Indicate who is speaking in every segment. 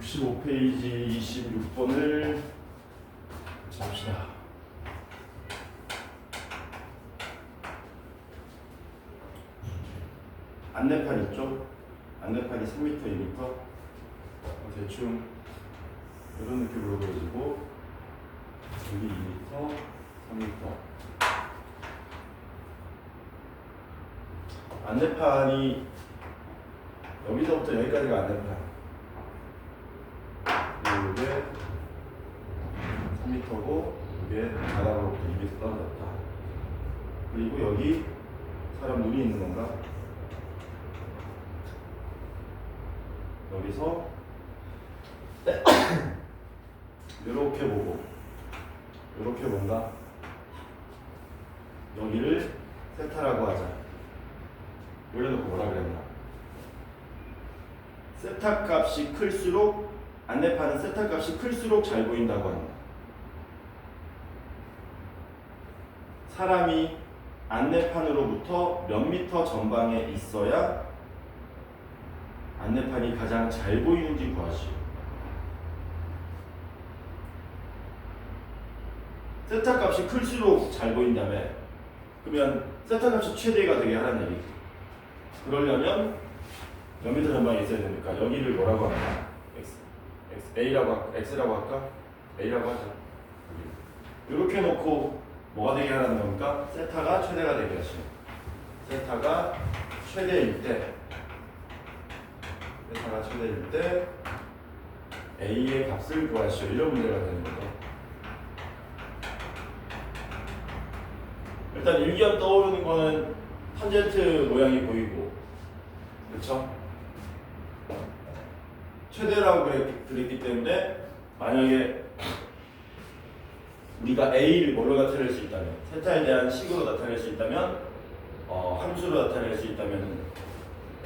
Speaker 1: 65페이지 26번을 봅시다. 안내판 있죠? 안내판이 3m, 2m 대충 이런 느낌으로 그려지고 여기 2m, 3m 안내판이 여기서부터 여기까지가 안내판. 이게 3m고 이게 바닥으로부터 2m 떨어졌다. 그리고 여기 사람 눈이 있는 건가? 여기서 이렇게 보고 이렇게 뭔가 여기를 세타라고 하자. 올려놓고 뭐라 그랬나? 세타 값이 클수록 안내판은 세타 값이 클수록 잘 보인다고 합니다. 사람이 안내판으로부터 몇 미터 전방에 있어야 안내판이 가장 잘 보이는지 구하시오. 세타 값이 클수록 잘 보인다며 그러면 세타 값이 최대가 되게 하라는 얘기죠. 그러려면 몇 미터 전방에 있어야 됩니까? 여기를 뭐라고 할까? X라고 할까? A라고 하자. 이렇게 놓고 뭐가 되게 하라는 겁니까? 세타가 최대가 되게 하시오. 세타가 최대일 때 A의 값을 구하시오. 이런 문제가 되는 거죠. 일단 일기업 떠오르는 거는 탄젠트 모양이 보이고, 그렇죠? 최대라고 그랬기 때문에 만약에 우리가 A를 뭘로 나타낼 수 있다면, 세타에 대한 식으로 나타낼 수 있다면, 함수로 나타낼 수 있다면,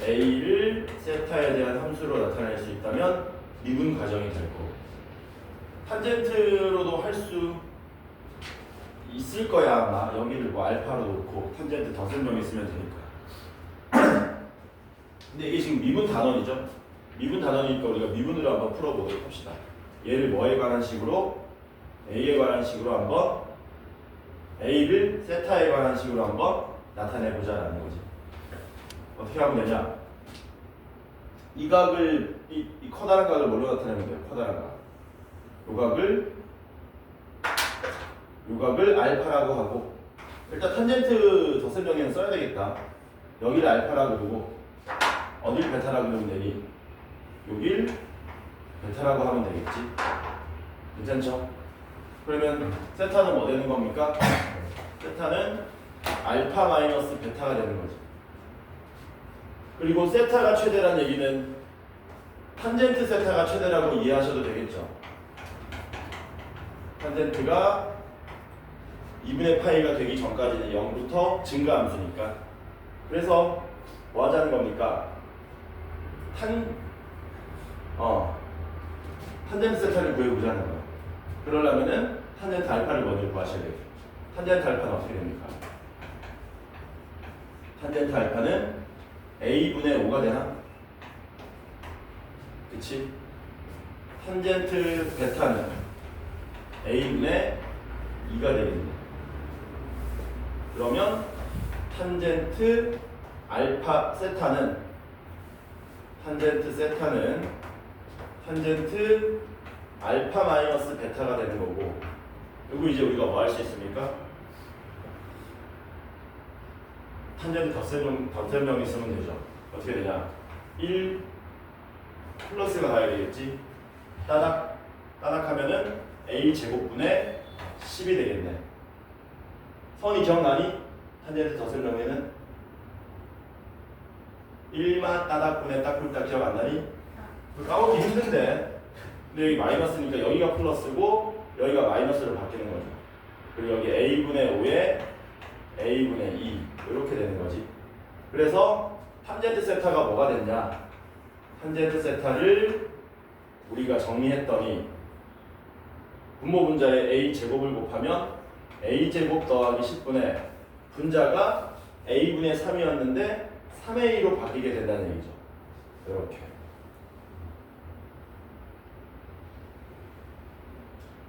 Speaker 1: A를 세타에 대한 함수로 나타낼 수 있다면 미분 과정이 될 거고, 탄젠트로도 할 수 있을 거야. 아마 여기를 뭐 알파로 놓고 탄젠트 더 설명했으면 되니까. 근데 이게 지금 미분 단원이죠. 미분 단원이니까 우리가 미분으로 한번 풀어보도록 합시다. 얘를 뭐에 관한 식으로? A에 관한 식으로 한번 A를 세타에 관한 식으로 한번 나타내보자라는 거지. 어떻게 하면 되냐? 이 각을, 이 커다란 각을 뭘로 나타내면 돼요? 커다란 각. 요 각을 알파라고 하고, 일단 탄젠트 덧셈정리는 써야 되겠다. 여기를 알파라고 그러고 어딜 베타라고 그러면 되니? 여길 베타라고 하면 되겠지. 괜찮죠? 그러면 세타는 뭐 되는 겁니까? 세타는 알파 마이너스 베타가 되는 거지. 그리고 세타가 최대란 얘기는 탄젠트 세타가 최대라고 이해하셔도 되겠죠. 탄젠트가 2분의 파이가 되기 전까지는 0부터 증가함수니까. 그래서 뭐 하자는 겁니까? 탄젠트 세타를 구해보자는 거예요. 그러려면은 탄젠트 알파를 먼저 구하셔야 돼요. 탄젠트 알파는 어떻게 됩니까? 탄젠트 알파는 A분의 5가 되나? 그치? 탄젠트 베타는 A분의 2가 되겠네. 그러면 탄젠트 알파 세타는 탄젠트 알파 마이너스 베타가 되는 거고, 그리고 이제 우리가 뭐 할 수 있습니까? 탄젠트 덧셈령 있으면 되죠. 어떻게 되냐? 1 플러스가 가야 되겠지. 따닥 하면은 A 제곱분의 10이 되겠네. 선이 기억나니? 탄젠트 덧셈령에는 1만 따닥분의 딱딱 기억 안 나니? 까먹기 힘든데. 근데 여기 마이너스니까 여기가 플러스고 여기가 마이너스로 바뀌는 거죠. 그리고 여기 A분의 5에 A분의 2 이렇게 되는 거지. 그래서 탄젠트 세타가 뭐가 됐냐? 탄젠트 세타를 우리가 정리했더니 분모 분자에 A 제곱을 곱하면 A 제곱 더하기 10분의 분자가 A분의 3이었는데 3A로 바뀌게 된다는 얘기죠. 이렇게.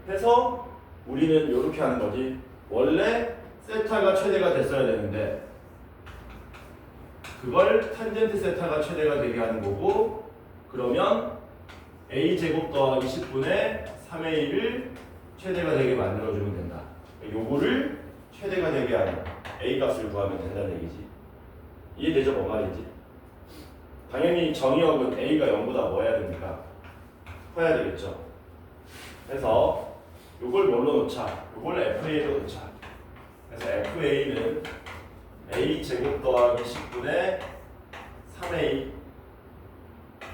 Speaker 1: 해서 우리는 이렇게 하는 거지. 원래 세타가 최대가 됐어야 되는데 그걸 탄젠트 세타가 최대가 되게 하는 거고, 그러면 a제곱 더하기 10분의 3a를 최대가 되게 만들어주면 된다. 요거를 최대가 되게 하는 a 값을 구하면 된다는 얘기지. 이해되죠? 뭔 말인지? 당연히 정의역은 a가 0보다 뭐 해야 됩니까? 커야 되겠죠. 그래서 요걸 뭘로 놓자? 요걸 fa로 놓자. 그래서 fa는 a제곱 더하기 10분의 3a,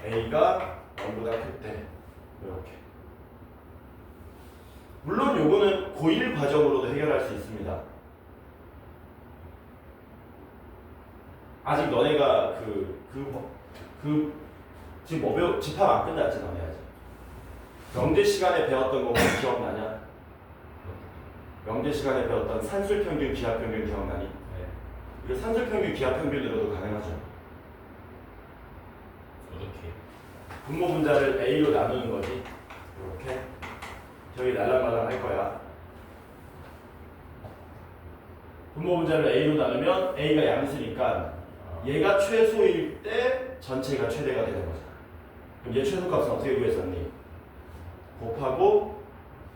Speaker 1: a가 0보다 클 때 이렇게. 물론 요거는 고1 과정으로도 해결할 수 있습니다. 아직 너네가 지금 뭐 집합 안 끝났지 너네 아직. 명제 시간에 배웠던 거 기억나냐? 명제 시간에 배웠던 산술평균, 기하평균 기억나니? 네. 이거 산술평균, 기하평균으로도 가능하죠.
Speaker 2: 어떻게?
Speaker 1: 분모 분자를 A로 나누는 거지. 이렇게. 저기 날랑말랑 할 거야. 분모 분자를 A로 나누면 A가 양수니까 얘가 최소일 때 전체가 최대가 되는 거잖아. 그럼 얘 최소값은 어떻게 구했었니? 곱하고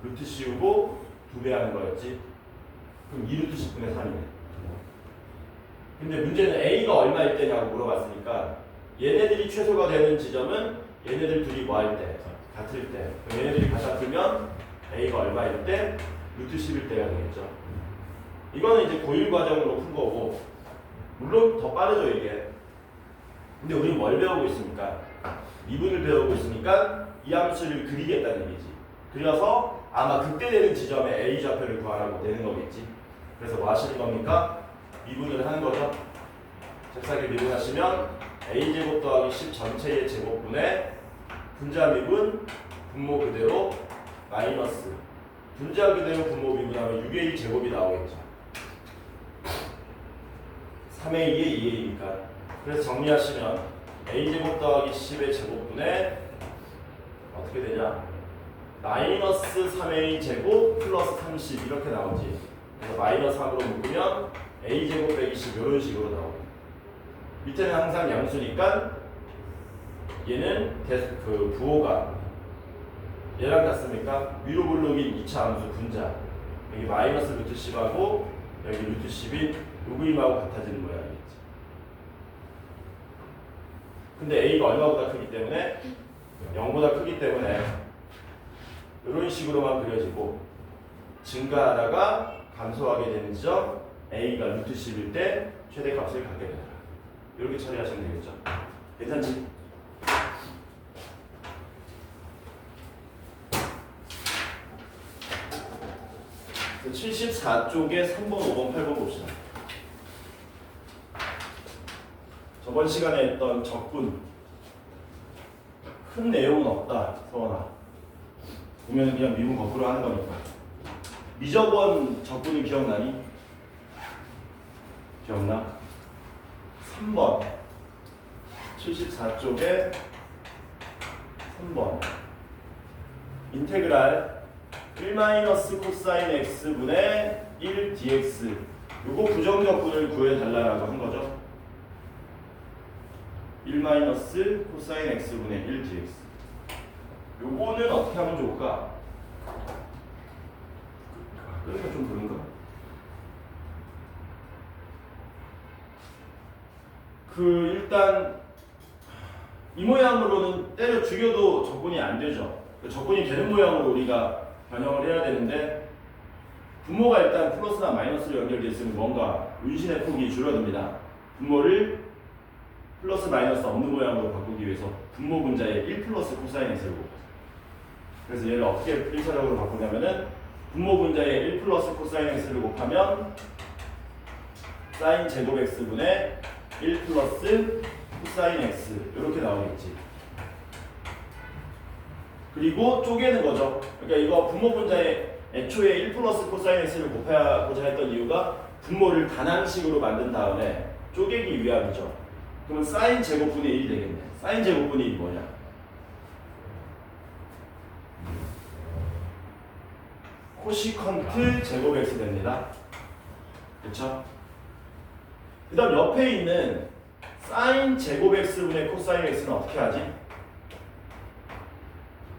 Speaker 1: 루트 씌우고 2배 하는 거였지. 그럼 2루트 10분의 3이네. 근데 문제는 A가 얼마일 때냐고 물어봤으니까 얘네들이 최소가 되는 지점은 얘네들 둘이 뭐 할 때? 같을 때. 그럼 얘네들이 같으면 A가 얼마일 때? 루트 10일 때가 되겠죠. 이거는 이제 고1 과정으로 푼 거고, 물론 더 빠르죠 이게. 근데 우리는 뭘 배우고 있습니까? 미분을 배우고 있으니까 이 함수를 그리겠다는 얘기지. 그려서 아마 그때 되는 지점에 A 좌표를 구하라고 되는 거겠지. 그래서 뭐 하시는 겁니까? 미분을 하는 거죠. 잽싸게 미분하시면 A제곱 더하기 10 전체의 제곱분의 분자 미분 분모 그대로 마이너스 분자 그대로 분모 미분하면 6A 제곱이 나오겠죠. 3A에 2A니까. 그래서 정리하시면 A제곱 더하기 10의 제곱분의 어떻게 되냐? 마이너스 3A 제곱 플러스 30 이렇게 나오지. 그래서 마이너스 3으로 묶으면 A제곱 빼기 10 이런 식으로 나오고, 밑에는 항상 양수니까 얘는 그 부호가 얘랑 같습니까? 위로 블록인 2차 함수 분자, 여기 마이너스 루트 10하고 여기 루트 10인 요 그림하고 같아지는 모양이겠지. 근데 A가 얼마보다 크기 때문에 0보다 크기 때문에 이런 식으로만 그려지고, 증가하다가 감소하게 되는 지점 A가 루트 10일 때 최대값을 갖게 된다. 이렇게 처리하시면 되겠죠. 괜찮지? 그 74쪽에 3번, 5번, 8번 봅시다. 저번 시간에 했던 적분 큰 내용은 없다, 서원아. 보면 그냥 미분 거꾸로 하는 거니까. 미적원 적분은 기억나니? 기억나? 3번 74쪽에 3번 인테그랄 1 코사인 x분의 1 dx, 요거 부정적분을 구해달라고 한 거죠. 1 코사인 x분의 1 dx. 요거는 어떻게 하면 좋을까? 끄니까 좀 그런가? 일단 이 모양으로는 때려 죽여도 적분이 안 되죠. 적분이 되는 모양으로 우리가 변형을 해야 되는데, 분모가 일단 플러스나 마이너스로 연결되어 있으면 뭔가 운신의 폭이 줄어듭니다. 분모를 플러스 마이너스 없는 모양으로 바꾸기 위해서 분모 분자에 1 플러스 코사인 x를 곱하죠. 그래서 얘를 어떻게 1차적으로 바꾸냐면은 분모 분자에 1 플러스 코사인 x를 곱하면 사인 제곱 x분의 1 플러스 코사인 x 이렇게 나오겠지. 그리고 쪼개는 거죠. 그러니까 이거 분모 분자에 애초에 1 플러스 코사인 x를 곱하고자 했던 이유가 분모를 단항식으로 만든 다음에 쪼개기 위함이죠. 그러면 사인 제곱분의 1이 되겠네. 사인 제곱분의 1이 뭐냐? 코시컨트 제곱 x 됩니다. 그렇죠? 그 다음 옆에 있는 사인 제곱 x분의 코사인 x는 어떻게 하지?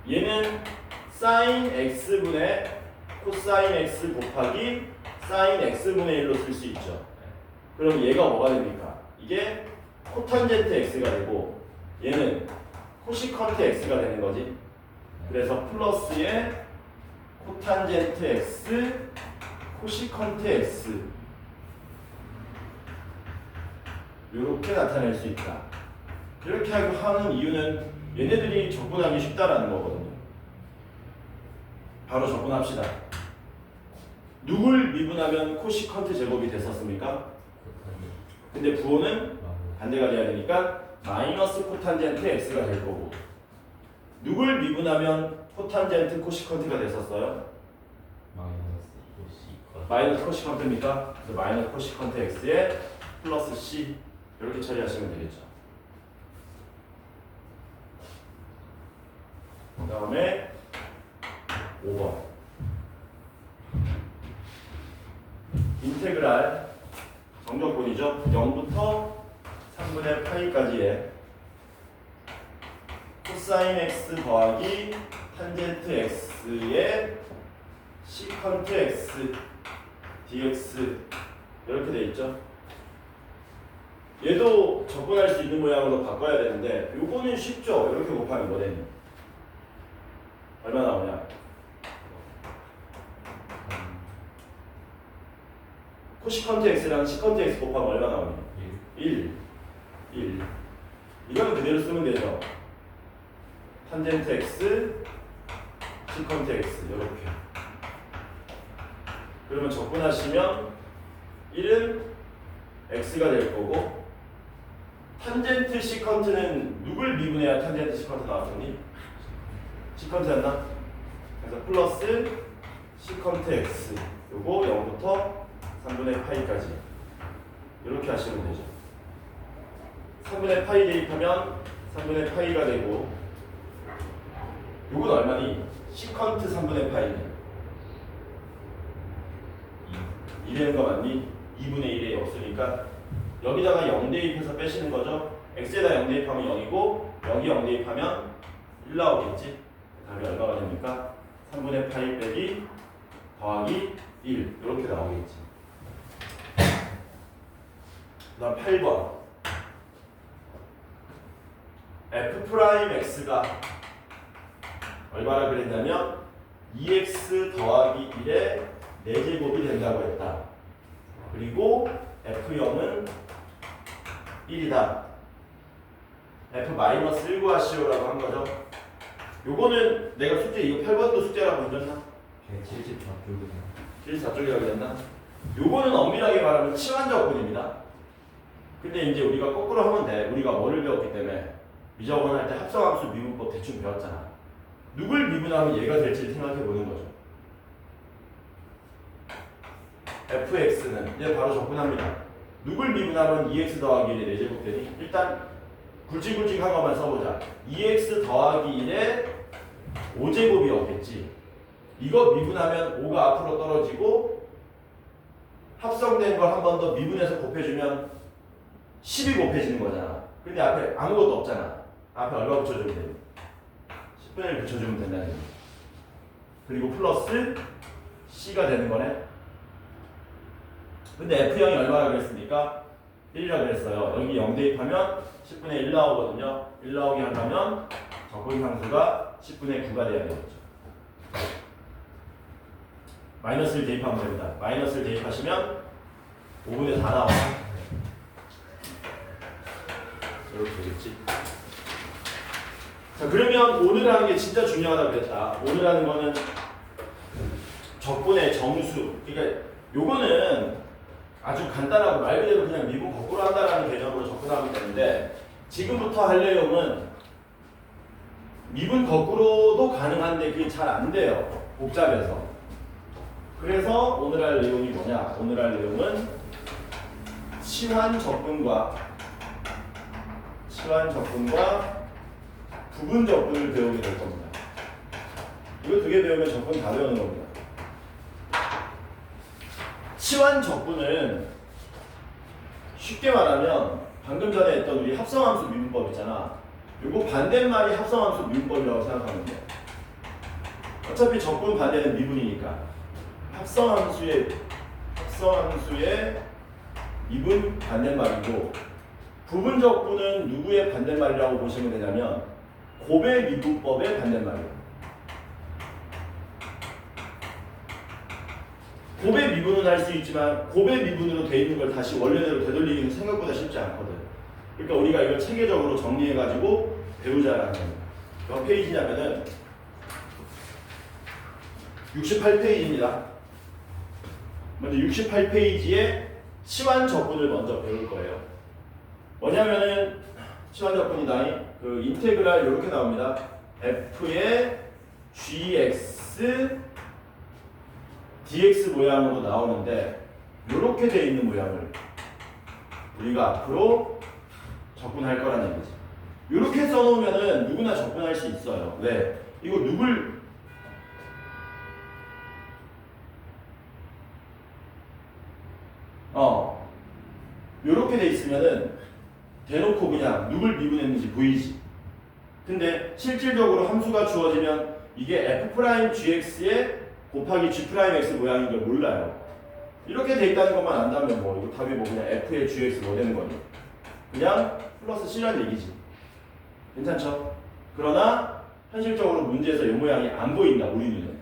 Speaker 1: 얘는 사인 x분의 코사인 x 곱하기 사인 x분의 1로 쓸 수 있죠. 그럼 얘가 뭐가 됩니까? 이게 코탄젠트 x가 되고 얘는 코시컨트 x가 되는 거지. 그래서 플러스에 코탄젠트 x, 코시컨트 x 이렇게 나타낼 수 있다. 이렇게 하는 이유는 얘네들이 접근하기 쉽다라는 거거든요. 바로 접근합시다. 누굴 미분하면 코시컨트 제곱이 됐었습니까? 근데 부호는 반대가 돼야 되니까 마이너스 코탄젠트 x가 될 거고, 누굴 미분하면 코탄젠트 코시컨트가 됐었어요? 마이너스 코시컨트입니까? 그래서 마이너스 코시컨트 x에 플러스 c 이렇게 처리하시면 되겠죠. 그 다음에 5번 인테그랄 정적분이죠. 0부터 3분의 파이까지의 코사인 x 더하기 탄젠트 x의 시컨트 x dx 이렇게 돼 있죠. 얘도 접근할 수 있는 모양으로 바꿔야 되는데 요거는 쉽죠. 이렇게 곱하면 뭐 되니? 얼마 나오냐? 코시컨트 x랑 시컨트 x 곱하면 얼마 나오니? 1. 이거는 그대로 쓰면 되죠. 탄젠트 x, 시컨트 x 이렇게. 그러면 접근하시면 1은 x가 될 거고, 탄젠트 시컨트는 누굴 미분해야 탄젠트 시컨트 나왔더니? 시컨트였나? 그래서 플러스 시컨트 x 요거 0부터 3분의 파이까지 이렇게 하시면 되죠. 3분의 파이 대입하면 3분의 파이가 되고, 요건 얼마니? 시컨트 3분의 파이는 2 되는 거 맞니? 2분의 1에 없으니까 여기다가 0 대입해서 빼시는 거죠. x에다 0 대입하면 0이고 여기 0 대입하면 1 나오겠지. 답이 얼마가 됩니까? 3분의 파이 빼기 더하기 1 이렇게 나오겠지. 그 다음 8번 f'x가 얼마나 그랬냐면 2x 더하기 1의 4제곱이 된다고 했다. 그리고 f0은 1이다. f-1 구하시오라고 한 거죠. 요거는 내가 숙제 이거 8번도 숙제라고 해줬나? 74쪽이라고 했나? 요거는 엄밀하게 말하면 치환적분입니다. 근데 이제 우리가 거꾸로 하면 돼. 우리가 뭐를 배웠기 때문에 미적분 할 때 합성함수 미분법 대충 배웠잖아. 누굴 미분하면 얘가 될지 생각해 보는 거죠. fx는 이제 바로 접근합니다. 누굴 미분하면 2x 더하기 1의 4제곱 되니? 일단 굵직굵직한 것만 써보자. 2x 더하기 1의 5제곱이 없겠지. 이거 미분하면 5가 앞으로 떨어지고 합성된 걸 한 번 더 미분해서 곱해주면 10이 곱해지는 거잖아. 근데 앞에 아무것도 없잖아. 앞에 얼마 붙여주면 되니? 10분의 1 붙여주면 된다는 얘기. 그리고 플러스 c가 되는 거네. 근데 F형이 얼마나 그랬습니까? 1이라 그랬어요. 여기 0 대입하면 10분의 1 나오거든요. 1 나오게 하려면 적분상수가 10분의 9가 돼야 되겠죠. 마이너스를 대입하면 됩니다. 마이너스를 대입하시면 5분의 4 나와요. 이렇게 되겠지. 자, 그러면 오늘 하는 게 진짜 중요하다고 그랬다. 오늘 하는 거는 적분의 정수. 그러니까 요거는 아주 간단하고 말 그대로 그냥 미분 거꾸로 한다라는 개념으로 접근하면 되는데, 지금부터 할 내용은 미분 거꾸로도 가능한데 그게 잘 안 돼요. 복잡해서. 그래서 오늘 할 내용이 뭐냐? 오늘 할 내용은 치환 접근과 부분 접근을 배우게 될 겁니다. 이거 두 개 배우면 접근 다 배우는 겁니다. 치환 적분은 쉽게 말하면 방금 전에 했던 우리 합성함수 미분법 있잖아. 요거 반대말이 합성함수 미분법이라고 생각하면 돼. 어차피 적분 반대는 미분이니까 합성함수의 미분 반대말이고, 부분 적분은 누구의 반대말이라고 보시면 되냐면 곱의 미분법의 반대말이에요. 곱의 미분은 할 수 있지만 곱의 미분으로 돼 있는 걸 다시 원래대로 되돌리기는 생각보다 쉽지 않거든. 그러니까 우리가 이걸 체계적으로 정리해가지고 배우자라는 겁니다. 몇 페이지냐면은 68페이지입니다. 먼저 68페이지에 치환 적분을 먼저 배울 거예요. 뭐냐면은 치환 적분이다. 그 인테그랄 이렇게 나옵니다. f의 gx dx 모양으로 나오는데 이렇게 돼 있는 모양을 우리가 앞으로 적분할 거라는 얘기지. 이렇게 써놓으면은 누구나 적분할 수 있어요. 왜? 이거 누굴 요렇게 돼 있으면은 대놓고 그냥 누굴 미분했는지 보이지. 근데 실질적으로 함수가 주어지면 이게 f'gx에 곱하기 g'x 모양인 걸 몰라요. 이렇게 돼 있다는 것만 안다면 뭐 이거 답이 뭐 그냥 f의 gx 뭐 되는 거니? 그냥 플러스 c라는 얘기지. 괜찮죠? 그러나 현실적으로 문제에서 이 모양이 안 보인다. 우리 눈에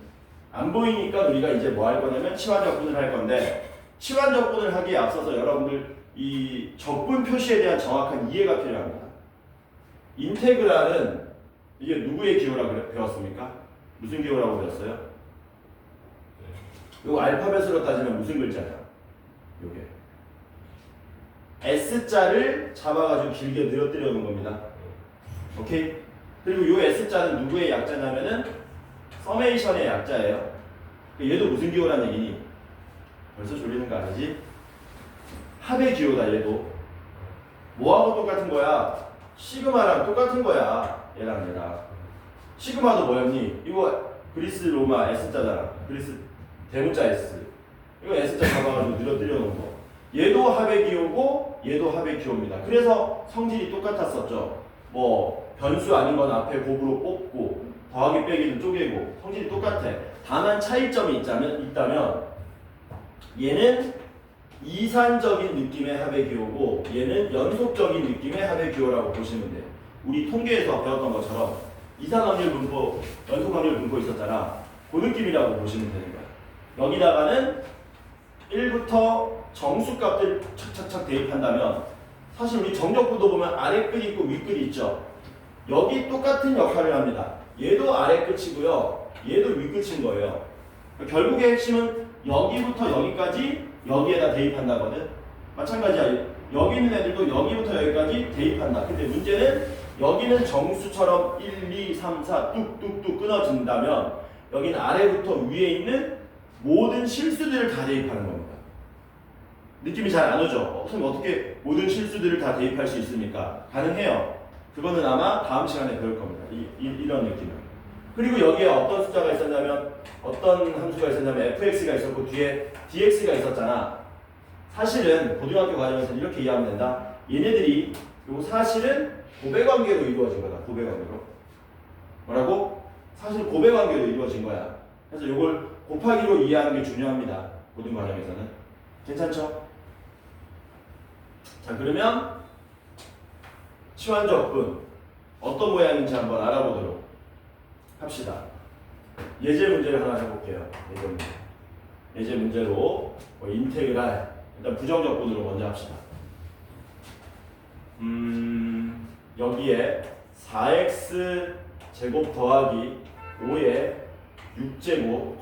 Speaker 1: 안 보이니까 우리가 이제 뭐 할 거냐면 치환 적분을 할 건데, 치환 적분을 하기에 앞서서 여러분들 이 적분 표시에 대한 정확한 이해가 필요합니다. 인테그랄은 이게 누구의 기호라고 배웠습니까? 무슨 기호라고 배웠어요? 이거 알파벳으로 따지면 무슨 글자냐? 요게 S자를 잡아가지고 길게 늘어뜨려 놓은 겁니다. 오케이? 그리고 요 S자는 누구의 약자냐면은 서메이션의 약자예요. 얘도 무슨 기호란 얘기니? 벌써 졸리는 거 아니지? 합의 기호다. 얘도 뭐하고 똑같은 거야? 시그마랑 똑같은 거야. 얘랑. 시그마도 뭐였니? 이거 그리스 로마 S자잖아. 그리스 대문자 S. 이거 S자 잡아가지고 늘어뜨려 놓은 거. 얘도 합의 기호고 얘도 합의 기호입니다. 그래서 성질이 똑같았었죠. 뭐 변수 아닌 건 앞에 곱으로 뽑고 더하기 빼기는 쪼개고 성질이 똑같아. 다만 차이점이 있다면 얘는 이산적인 느낌의 합의 기호고 얘는 연속적인 느낌의 합의 기호라고 보시면 돼요. 우리 통계에서 배웠던 것처럼 이산확률 분포, 연속확률 분포 있었잖아. 그 느낌이라고 보시면 되는 거야. 여기다가는 1부터 정수값들 착착착 대입한다면 사실 우리 정적분도 보면 아래 끝이 있고 위 끝이 있죠. 여기 똑같은 역할을 합니다. 얘도 아래 끝이고요. 얘도 위 끝인 거예요. 결국의 핵심은 여기부터 여기까지 여기에다 대입한다거든. 마찬가지야. 여기 있는 애들도 여기부터 여기까지 대입한다. 근데 문제는 여기는 정수처럼 1, 2, 3, 4 뚝뚝뚝 끊어진다면 여기는 아래부터 위에 있는 모든 실수들을 다 대입하는 겁니다. 느낌이 잘 안 오죠? 선생님 어떻게 모든 실수들을 다 대입할 수 있습니까? 가능해요. 그거는 아마 다음 시간에 배울 겁니다. 이런 느낌을. 그리고 여기에 어떤 숫자가 있었냐면 어떤 함수가 있었냐면 fx가 있었고 뒤에 dx가 있었잖아. 사실은 고등학교 과정에서 이렇게 이해하면 된다. 얘네들이 요 사실은 고배관계로 이루어진 거다. 고배관계로. 뭐라고? 사실 고배관계로 이루어진 거야. 그래서 요걸 곱하기로 이해하는 게 중요합니다. 고등 과정에서는. 괜찮죠? 자, 그러면 치환적분 어떤 모양인지 한번 알아보도록 합시다. 예제 문제를 하나 해볼게요. 예제 문제로 인테그랄 일단 부정적분으로 먼저 합시다. 여기에 4x 제곱 더하기 5의 6제곱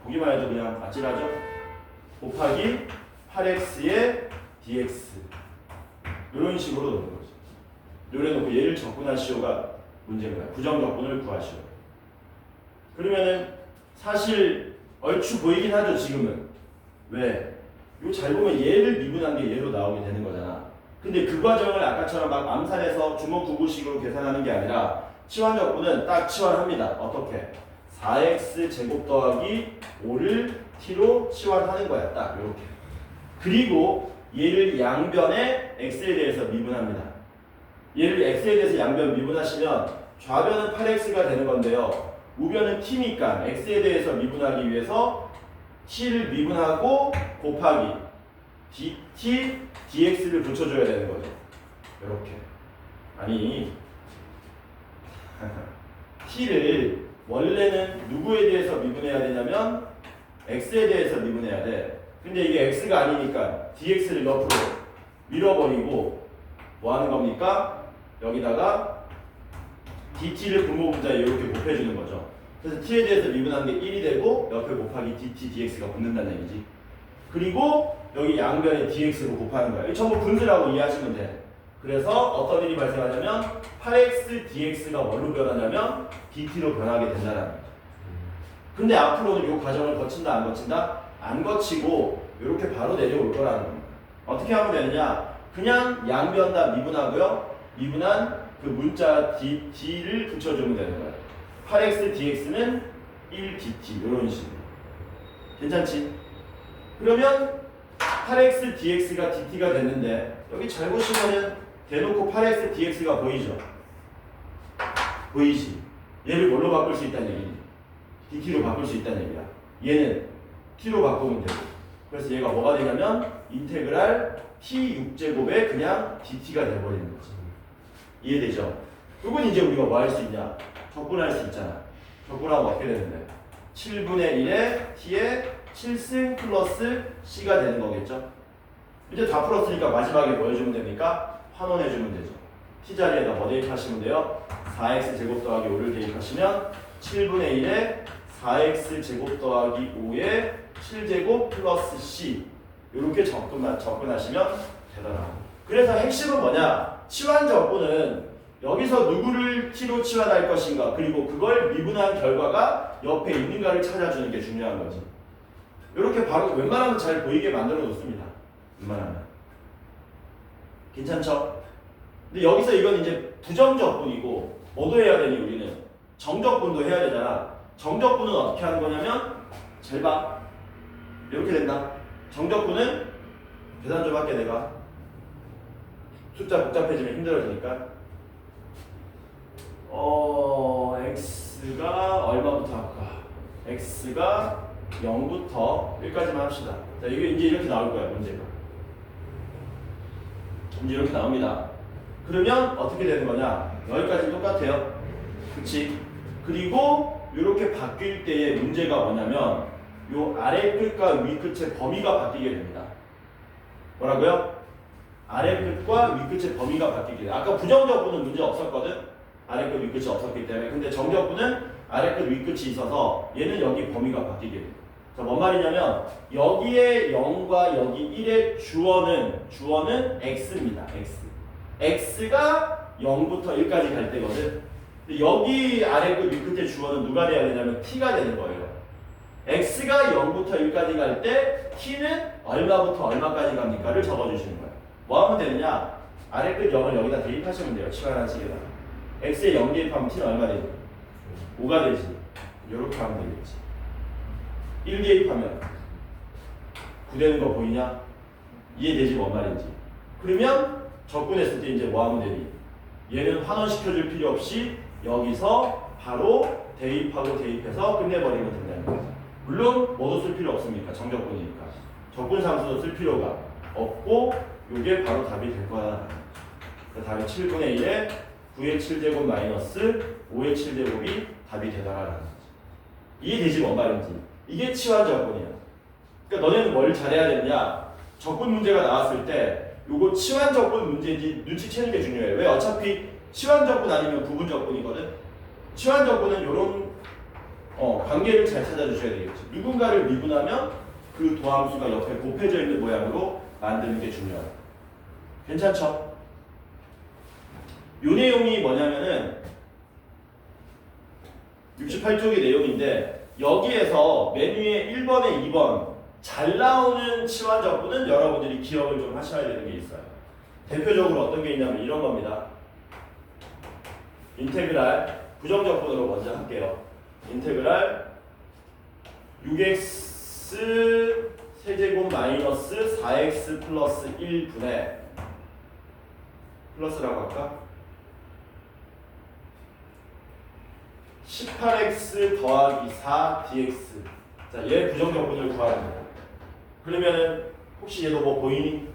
Speaker 1: 보기만 해도 그냥 아찔하죠? 곱하기 8x의 dx 이런 식으로 놓는 거죠. 요래 놓고 얘를 적분하시오가 문제입니다. 부정적분을 구하시오. 그러면은 사실 얼추 보이긴 하죠. 지금은. 왜? 이거 잘 보면 얘를 미분한 게 얘로 나오게 되는 거잖아. 근데 그 과정을 아까처럼 막 암산해서 주먹구구식으로 계산하는 게 아니라 치환적분은 딱 치환합니다. 어떻게? 4x 제곱 더하기 5를 t로 치환하는 거야. 딱 이렇게. 그리고 얘를 양변에 x에 대해서 미분합니다. 얘를 x에 대해서 양변 미분하시면 좌변은 8x가 되는 건데요. 우변은 t니까 x에 대해서 미분하기 위해서 t를 미분하고 곱하기 dt, dx를 붙여줘야 되는 거죠. 이렇게. 아니 t를 원래는 누구에 대해서 미분해야 되냐면 x에 대해서 미분해야 돼. 근데 이게 x가 아니니까 dx를 옆으로 밀어버리고 뭐 하는 겁니까? 여기다가 dt를 분모분자에 이렇게 곱해주는 거죠. 그래서 t에 대해서 미분한 게 1이 되고 옆에 곱하기 dt, dx가 붙는다는 얘기지. 그리고 여기 양변에 dx로 곱하는 거야. 이 전부 분수라고 이해하시면 돼. 그래서 어떤 일이 발생하냐면 8x dx가 뭘로 변하냐면 dt로 변하게 된다는 거죠. 근데 앞으로는 이 과정을 거친다 안 거친다? 안 거치고 이렇게 바로 내려올 거라는 겁니다. 어떻게 하면 되느냐? 그냥 양변 다 미분하고요. 미분한 그 문자 d를 붙여주면 되는 거예요. 8x dx는 1dt 이런 식으로. 괜찮지? 그러면 8x dx가 dt가 됐는데 여기 잘 보시면은 대놓고 8x dx가 보이죠? 보이지? 얘를 뭘로 바꿀 수 있다는 얘기지? dt로 바꿀 수 있다는 얘기야. 얘는 t로 바꾸면 되고. 그래서 얘가 뭐가 되냐면 인테그랄 t 6제곱에 그냥 dt가 돼버리는 거지. 이해되죠? 이건 이제 우리가 뭐 할 수 있냐? 적분할 수 있잖아. 적분하면 어떻게 되는데? 7분의 1에 t에 7승 플러스 c가 되는 거겠죠? 이제 다 풀었으니까 마지막에 뭐 해주면 됩니까? 환원해주면 되죠. t 자리에다 뭐 대입하시면 돼요? 4x 제곱 더하기 5를 대입하시면 7분의 1에 4x 제곱 더하기 5에 7제곱 플러스 c 이렇게 접근하시면 되더라고요. 그래서 핵심은 뭐냐? 치환 접근은 여기서 누구를 t로 치환할 것인가 그리고 그걸 미분한 결과가 옆에 있는가를 찾아주는 게 중요한 거지. 이렇게 바로 웬만하면 잘 보이게 만들어 놓습니다. 웬만하면. 괜찮죠? 근데 여기서 이건 이제 부정적분이고 뭐도 해야 되니 우리는? 정적분도 해야 되잖아. 정적분은 어떻게 하는 거냐면 잘 봐. 이렇게 된다. 정적분은 계산 좀 할게 내가. 숫자 복잡해지면 힘들어지니까. x가 얼마부터 할까? x가 0부터 1까지만 합시다. 자, 이게 이제 이렇게 나올 거야, 문제가. 이제 이렇게 나옵니다. 그러면 어떻게 되는 거냐? 여기까지 똑같아요. 그치? 그리고 이렇게 바뀔 때의 문제가 뭐냐면 요 아래 끝과 위 끝의 범위가 바뀌게 됩니다. 뭐라고요? 아래 끝과 위 끝의 범위가 바뀌게 돼요. 아까 부정적분은 문제 없었거든? 아래 끝, 위 끝이 없었기 때문에. 근데 정적분은 아래 끝, 위 끝이 있어서 얘는 여기 범위가 바뀌게 돼요. 자, 뭔 말이냐면 여기에 0과 여기 1의 주어는 x입니다. x가 0부터 1까지 갈 때거든. 근데 여기 아래 끝, 위 끝의 주어는 누가 돼야 되냐면 t가 되는 거예요. x가 0부터 1까지 갈 때 t는 얼마부터 얼마까지 갑니까를 적어주시는 거예요. 뭐 하면 되느냐? 아래 끝 0을 여기다 대입하시면 돼요. 치환한 식에다. x에 0 대입하면 t는 얼마 되지? 5가 되지. 이렇게 하면 되겠지. 1 대입하면 9 되는 거 보이냐? 이해되지 뭔 말인지. 그러면 적분했을 때 이제 뭐 하면 되니? 얘는 환원시켜줄 필요 없이 여기서 바로 대입하고 대입해서 끝내버리면 된다는 거죠. 물론 뭐도 쓸 필요 없습니까? 정적분이니까. 적분상수도 쓸 필요가 없고 이게 바로 답이 될 거야. 그 다음에 7분의 1에 9의 7제곱 마이너스 5의 7제곱이 답이 되더라라는 거지. 이해되지 뭔 말인지. 이게 치환 적분이야. 그러니까 너네는 뭘 잘해야 되느냐? 적분 문제가 나왔을 때 요거 치환 적분 문제인지 눈치채는 게 중요해. 왜? 어차피 치환 적분 아니면 부분 적분이거든. 치환 적분은 요런 관계를 잘 찾아주셔야 되겠지. 누군가를 미분하면 그 도함수가 옆에 곱해져 있는 모양으로 만드는 게 중요해요. 괜찮죠? 요 내용이 뭐냐면은 68쪽의 내용인데 여기에서 맨 위에 1번에 2번 잘 나오는 치환 적분은 여러분들이 기억을 좀 하셔야 되는 게 있어요. 대표적으로 어떤 게 있냐면 이런 겁니다. 인테그랄 부정적분으로 먼저 할게요. 인테그랄 6x 세제곱 마이너스 4x 플러스 1분의 플러스라고 할까? 18x 더하기 4 dx. 자, 얘 부정적분을 구하는 거야. 그러면은 혹시 얘도 뭐 보이니?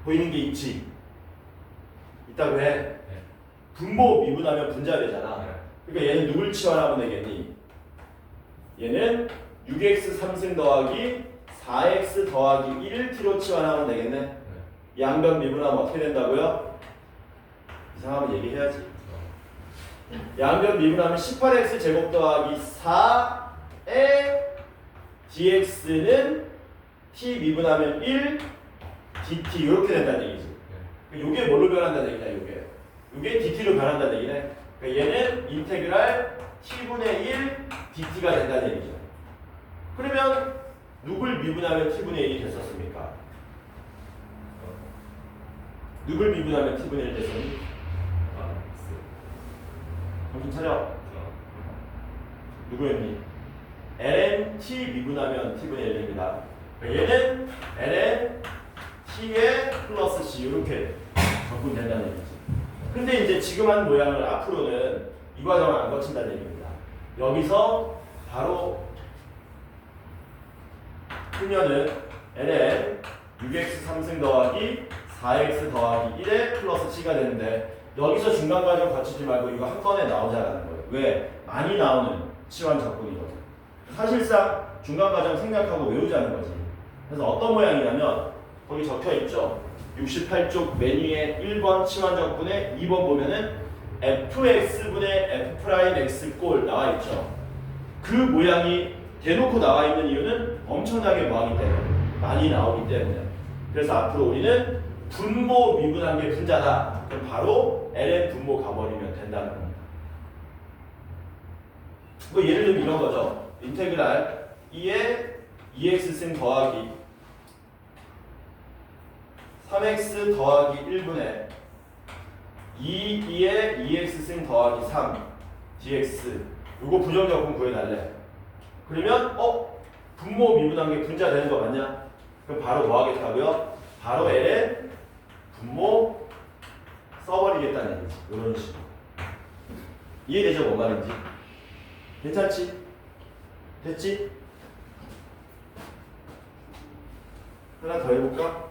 Speaker 1: 보이는 게 있지? 있다고 해. 분모 미분하면 분자되잖아. 그러니까 얘는 누굴 치환하면 되겠니? 얘는 6x 3승 더하기 4x 더하기 1을 t로 치환하면 되겠네. 양변 미분하면 어떻게 된다고요? 이상하면 얘기해야지. 양변 미분하면 18x 제곱 더하기 4의 dx는 t 미분하면 1 dt 이렇게 된다는 얘기지. 이게 뭘로 변한다는 얘기냐? 이게 dt로 변한다는 얘기네. 그러니까 얘는 인테그랄 t분의 1 dt가 된다는 얘기죠. 그러면 누굴 미분하면 t분의 1이 됐었습니까? 누굴 미분하면 t분의 1 됐었니? 정신 차려. 누구였니? ln t 미분하면 t분의 1 됩니다. 얘는 ln t의 플러스 c 이렇게 적분된다는 얘기지. 근데 이제 지금 한 모양을 앞으로는 이 과정을 안 거친다는 얘기입니다. 여기서 바로 풀면은 ln 6x 3승 더하기 4x 더하기 1의 플러스 c가 되는데 여기서 중간 과정 거치지 말고 이거 한 번에 나오자라는 거예요. 왜? 많이 나오는 치환 적분이거든. 사실상 중간 과정 생각하고 외우자는 거지. 그래서 어떤 모양이냐면 거기 적혀 있죠. 68쪽 맨 위에 1번 치환 적분에 2번 보면은 fx분의 f'x 꼴 나와 있죠. 그 모양이 대놓고 나와 있는 이유는 엄청나게 뭐하기 때문에 많이 나오기 때문에. 그래서 앞으로 우리는 분모 미분한 게 분자다. 그럼 바로 ln 분모 가버리면 된다는 겁니다. 뭐 예를 들면 이런 거죠. 인테그랄 2의 2x승 더하기 3x 더하기 1분의 2의 2x승 더하기 3 dx. 이거 부정적분 구해달래. 그러면 분모 미분한 게 분자 되는 거 맞냐? 그럼 바로 뭐 하겠다고요? 바로 ln 분모 써버리겠다는 얘기지. 이런 식으로. 이해되죠? 뭔 말인지? 괜찮지? 됐지? 하나 더 해볼까?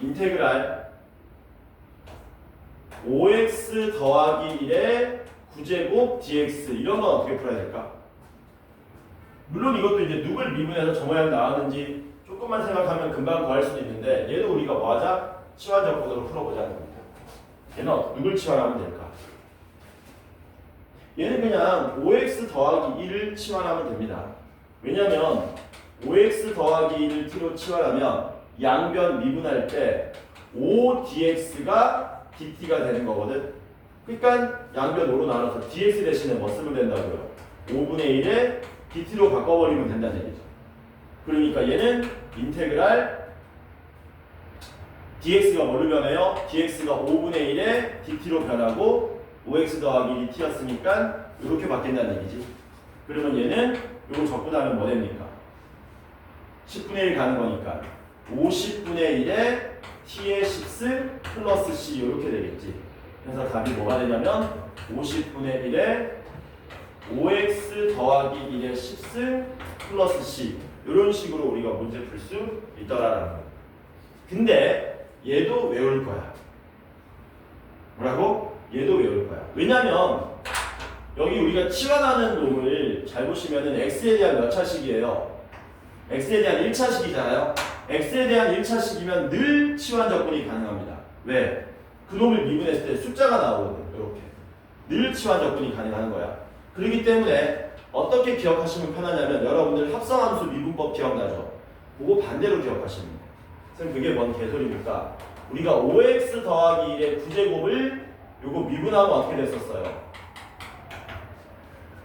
Speaker 1: 인테그랄 5x 더하기 1의 9제곱 dx 이런 건 어떻게 풀어야 될까? 물론 이것도 이제 누굴 미분해서 저 모양 나왔는지 조금만 생각하면 금방 구할 수도 있는데 얘도 우리가 뭐하자? 치환적분으로 풀어보자는 겁니다. 얘는 누굴 치환하면 될까? 얘는 그냥 5x 더하기 1을 치환하면 됩니다. 왜냐면 5x 더하기 1을 t로 치환하면 양변 미분할 때 5dx가 dt가 되는 거거든. 그러니까 양변 5로 나눠서 dx 대신에 뭐 쓰면 된다고요? 5분의 1에 dt로 바꿔버리면 된다는 얘기죠. 그러니까 얘는 인테그랄 dx가 뭘로 변해요? dx가 5분의 1에 dt로 변하고 5x 더하기 1t였으니까 이렇게 바뀐다는 얘기지. 그러면 얘는 이거 적분하면 뭐 됩니까? 10분의 1 가는 거니까 50분의 1에 t의 10승 플러스 c 이렇게 되겠지. 그래서 답이 뭐가 되냐면 50분의 1에 5x 더하기 1의 10승 플러스 c 이런 식으로 우리가 문제 풀 수 있더라라는 거예요. 근데 얘도 외울 거야. 뭐라고? 얘도 외울 거야. 왜냐면 여기 우리가 치환하는 놈을 잘 보시면은 x에 대한 몇 차식이에요? x에 대한 1차식이잖아요. x에 대한 1차식이면 늘 치환 적분이 가능합니다. 왜? 그 놈을 미분했을 때 숫자가 나오거든. 이렇게. 늘 치환 적분이 가능한 거야. 그렇기 때문에 어떻게 기억하시면 편하냐면 여러분들 합성함수 미분법 기억나죠? 그거 반대로 기억하시면 돼요. 선생님 그게 뭔 개소리입니까? 우리가 5x 더하기 1의 9제곱을 요거 미분하면 어떻게 됐었어요?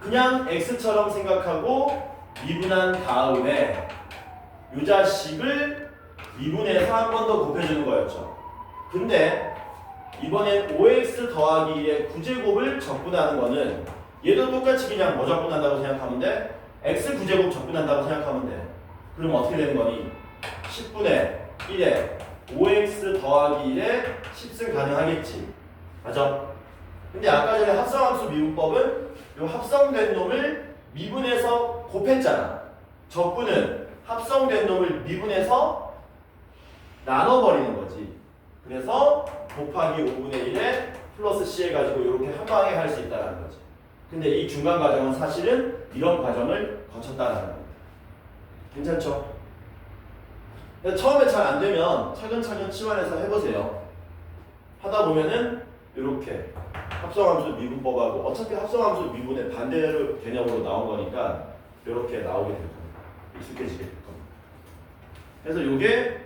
Speaker 1: 그냥 x처럼 생각하고 미분한 다음에 이 자식을 미분해서 한 번 더 곱해주는 거였죠. 근데 이번엔 5x 더하기 1의 9제곱을 적분하는 거는 얘도 똑같이 그냥 뭐 적분한다고 생각하면 돼? x 9제곱 적분한다고 생각하면 돼. 그럼 어떻게 되는 거니? 10분의 1에 5x 더하기 1에 10승 가능하겠지. 맞아? 근데 아까 전에 합성함수 미분법은 이 합성된 놈을 미분해서 곱했잖아. 적분은 합성된 놈을 미분해서 나눠버리는 거지. 그래서 곱하기 5분의 1에 플러스 c 해가지고 이렇게 한 방에 할 수 있다는 거지. 근데 이 중간 과정은 사실은 이런 과정을 거쳤다는 겁니다. 괜찮죠? 처음에 잘 안 되면 차근차근 치환해서 해보세요. 하다 보면은 이렇게 합성함수 미분법하고 어차피 합성함수 미분의 반대로 개념으로 나온 거니까 이렇게 나오게 될 겁니다. 익숙해지게 될 겁니다. 그래서 이게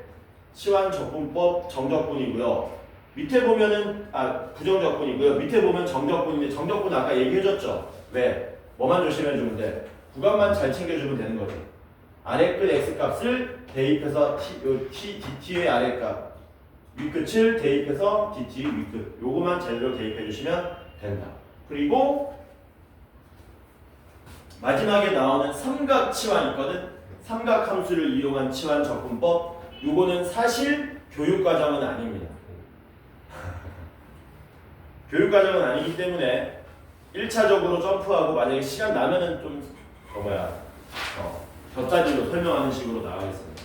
Speaker 1: 치환 적분법 정적분이고요. 밑에 보면은 부정적분이고요. 밑에 보면 정적분인데 정적분 아까 얘기해줬죠. 왜? 뭐만 조심해주면 돼? 구간만 잘 챙겨주면 되는 거죠. 아래 끝 x 값을 대입해서 dt의 아래 값 윗끝을 대입해서 dt 윗끝 요거만 제대로 대입해 주시면 된다. 그리고 마지막에 나오는 삼각 치환 있거든. 삼각 함수를 이용한 치환 적분법 요거는 사실 교육과정은 아닙니다. 교육과정은 아니기 때문에 1차적으로 점프하고 만약에 시간 나면은 좀 곁다리로 설명하는 식으로 나가겠습니다.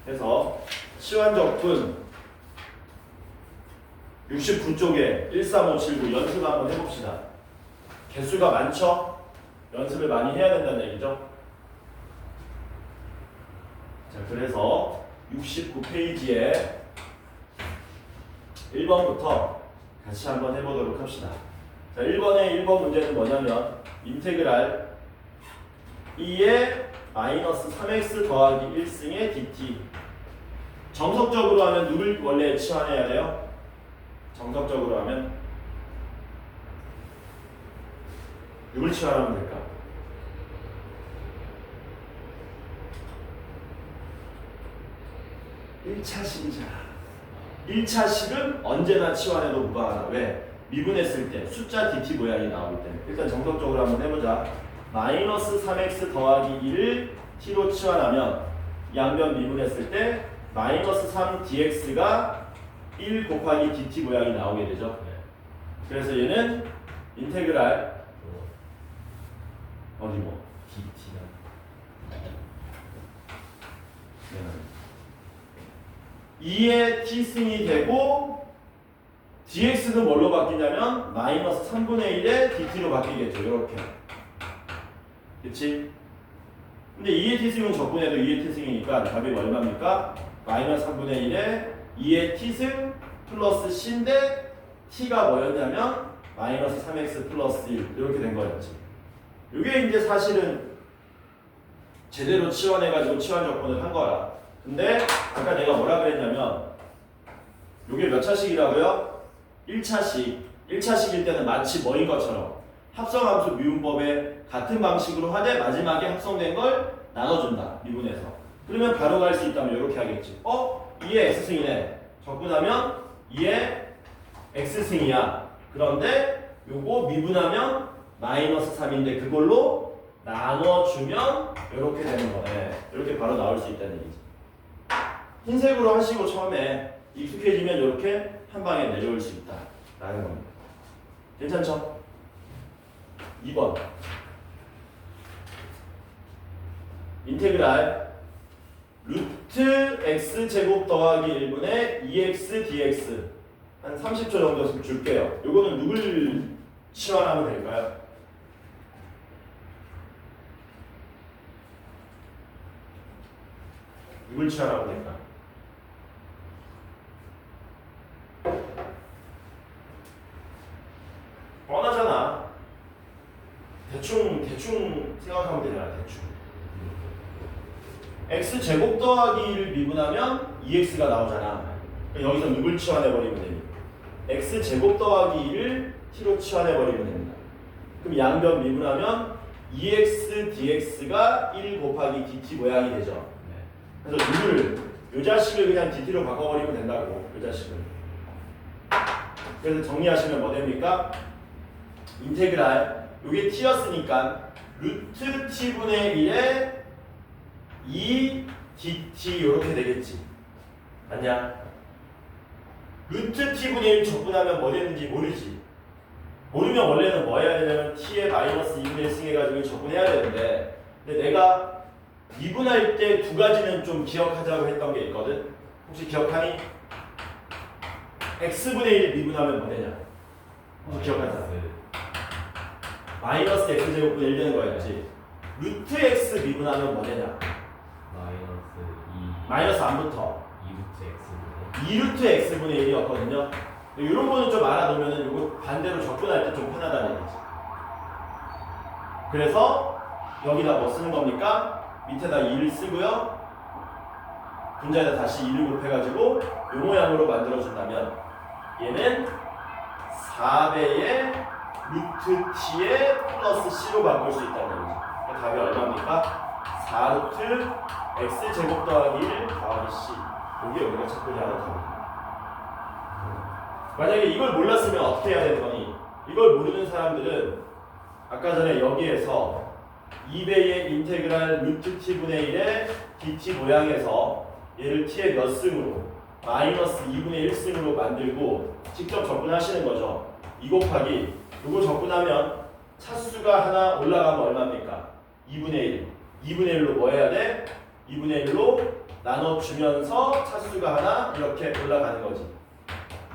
Speaker 1: 그래서 치환적분 69쪽에 13579 연습 한번 해봅시다. 개수가 많죠? 연습을 많이 해야 된다는 얘기죠. 자, 그래서 69페이지에 1번부터 같이 한번 해보도록 합시다. 자, 1번 문제는 뭐냐면 인테그랄 2의 마이너스 3x 더하기 1승의 dt. 정석적으로 하면 누굴 원래 치환해야 돼요? 정석적으로 하면 누굴 치환하면 될까? 1차식이잖아. 1차식은 언제나 치환해도 무방하다. 왜? 미분했을 때 숫자 dt 모양이 나오기 때문에. 일단 정석적으로 한번 해보자. 마이너스 3x 더하기 2를 t로 치환하면 양변 미분했을 때 마이너스 3 dx가 1 곱하기 dt 모양이 나오게 되죠. 그래서 얘는 인테그랄 어디 뭐 dt는 2의 t승이 되고 dx는 뭘로 바뀌냐면 마이너스 3분의 1의 dt로 바뀌겠죠. 이렇게. 그치? 근데 2의 t승은 적분해도 2의 t승이니까 답이 얼마입니까? 마이너스 3분의 1에 2의 t승 플러스 c인데 t가 뭐였냐면 마이너스 3x 플러스 1 이렇게 된 거였지. 이게 이제 사실은 제대로 치환해가지고 치환 적분을 한 거야. 근데 아까 내가 뭐라 그랬냐면 이게 몇 차식이라고요? 1차식. 1차식일 때는 마치 뭐인 것처럼 합성함수 미분법에 같은 방식으로 하되 마지막에 합성된 걸 나눠준다. 미분해서. 그러면 바로 갈 수 있다면 이렇게 하겠지. 2의 x승이네. 적분하면 2의 x승이야. 그런데 요거 미분하면 마이너스 3인데 그걸로 나눠주면 이렇게 되는 거네. 이렇게 바로 나올 수 있다는 얘기지. 흰색으로 하시고 처음에 익숙해지면 이렇게 한 방에 내려올 수 있다. 라는 겁니다. 괜찮죠? 2번. 인테그랄 루트 x제곱 더하기 1분의 2x dx 한 30초 정도 줄게요. 요거는 누굴 치환하면 될까요? 누굴 치환하면 될까? 뻔하잖아. 대충 생각하면 되잖아. 대충. x제곱 더하기 1을 미분하면 2x가 나오잖아. 그러니까 여기서 누굴 치환해버리면 됩니다. x제곱 더하기 1을 t로 치환해버리면 됩니다. 그럼 양변 미분하면 2x dx가 1 곱하기 dt 모양이 되죠. 그래서 이 자식을 그냥 dt로 바꿔버리면 된다고. 이 자식을. 그래서 정리하시면 뭐 됩니까? 인테그랄 요게 t였으니까 루트 t분의 1에 2 dt 이렇게 되겠지. 맞냐? 루트 t분의 1 적분하면 뭐 되는지 모르지. 모르면 원래는 뭐 해야 되냐면 t에 마이너스 2분의 1 승해가지고 적분해야 되는데, 근데 내가 미분할 때 두 가지는 좀 기억하자고 했던 게 있거든. 혹시 기억하니? x분의 1 미분하면 뭐 되냐? 혹시 기억하자. 마이너스 x제곱분의 1 되는 거였지. 루트 x 미분하면 뭐 되냐? 마이너스 안부터 2루트 x분의 1이었거든요. 이런 거는 좀 알아두면은 이거 반대로 적분할 때 좀 편하다는 얘기지. 그래서 여기다 뭐 쓰는 겁니까? 밑에다 2를 쓰고요. 분자에다 다시 2를 곱해가지고 이 모양으로 만들어준다면 얘는 4배의 루트 t의 플러스 c로 바꿀 수 있다는 얘기죠. 그러니까 답이 얼마입니까? 4루트 x제곱 더하기 1 더하기 c. 이게 우리가 찾고자 하는 답입니다. 만약에 이걸 몰랐으면 어떻게 해야 되는 거니? 이걸 모르는 사람들은 아까 전에 여기에서 2배의 인테그랄 루트 t분의 1의 dt 모양에서 얘를 t의 몇 승으로? 마이너스 2분의 1승으로 만들고 직접 적분하시는 거죠. 2 곱하기 이거 적분하면 차수가 하나 올라가면 얼마입니까? 2분의 1. 2분의 1로 뭐 해야 돼? 2분의 1로 나눠주면서 차수가 하나 이렇게 올라가는 거지.